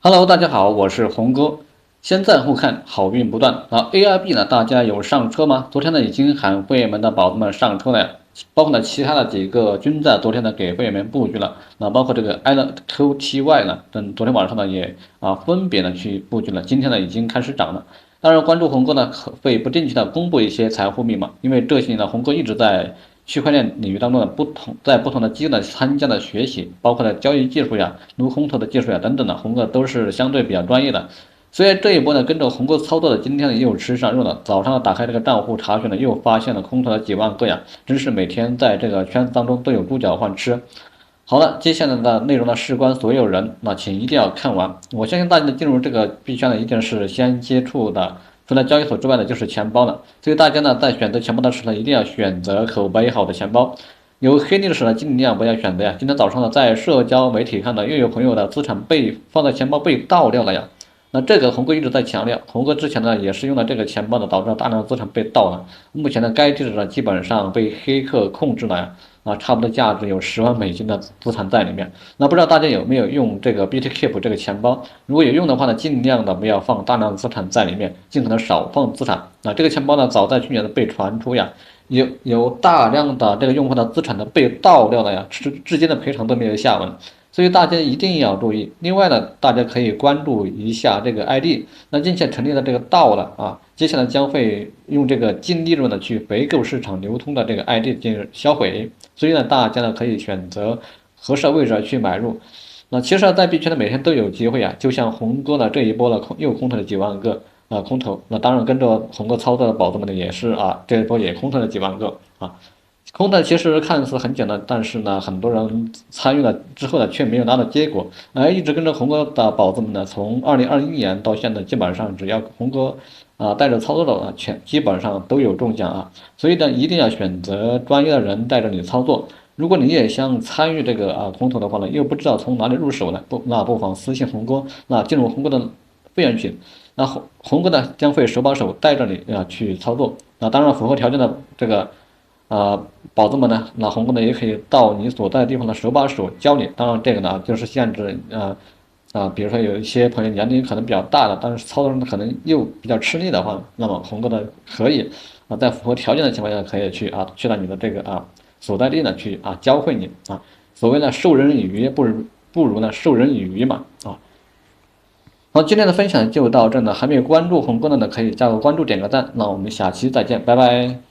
Hello，大家好，我是红哥。先赞后看，好运不断啊！ARB 呢，大家有上车吗？昨天呢，已经喊会员们的宝子们上车了，包括呢其他的几个军在昨天呢给会员们布局了，那包括这个 IQTY 呢，昨天晚上呢也分别呢去布局了，今天呢已经开始涨了。当然，关注红哥呢可会不定期的公布一些财富密码，因为这些年呢红哥一直在区块链领域当中的不同的机构参加的学习，包括了交易技术呀、撸空头的技术呀等等的，红哥都是相对比较专业的。所以这一波呢，跟着红哥操作的，今天呢又吃上肉了。早上打开这个账户查询呢，又发现了空头的几万个呀，真是每天在这个圈子当中都有猪脚饭吃。好了，接下来的内容呢，事关所有人，那请一定要看完。我相信大家进入这个币圈呢，一定是先接触的，除了交易所之外呢，就是钱包了。所以大家呢，在选择钱包的时候呢，一定要选择口碑好的钱包。有黑历史呢，尽量不要选择呀。今天早上呢，在社交媒体看到又有朋友的资产被放在钱包被盗掉了呀。那这个红哥一直在强调，红哥之前呢也是用了这个钱包的，导致了大量的资产被盗了。目前呢，该地址呢基本上被黑客控制了呀。差不多价值有10万美金的资产在里面。那不知道大家有没有用这个 BitKeep 这个钱包？如果有用的话呢，尽量的不要放大量的资产在里面，尽可能少放资产。那这个钱包呢，早在去年的被传出呀，有大量的这个用户的资产呢被盗掉了呀，至今的赔偿都没有下文。所以大家一定要注意。另外呢，大家可以关注一下这个 ID。那近期成立的这个道了啊，接下来将会用这个净利润的去回购市场流通的这个 ID 进行销毁。所以呢，大家呢可以选择合适的位置去买入。那其实在币圈呢，每天都有机会啊，就像红哥的这一波的又空投了几万个空头。那当然跟着红哥操作的宝子们呢也是这一波也空投了几万个啊。空的其实看似很简单，但是呢，很多人参与了之后呢，却没有拿到结果。一直跟着红哥的宝子们呢，从2021年到现在，基本上只要红哥带着操作的基本上都有中奖啊。所以呢，一定要选择专业的人带着你操作。如果你也想参与这个空投的话呢，又不知道从哪里入手呢，不妨私信红哥，进入红哥的会员群。那红哥呢将会手把手带着你去操作。当然符合条件的这个。宝子们呢，那红哥呢也可以到你所在的地方的手把手教你。当然这个呢就是限制比如说有一些朋友年龄可能比较大的，但是操作上可能又比较吃力的话，那么红哥呢可以在符合条件的情况下可以去到你的这个所在地呢去教会你所谓的授人以鱼不如呢授人以渔嘛好，今天的分享就到这呢，还没有关注红哥的呢可以加个关注点个赞，那我们下期再见，拜拜。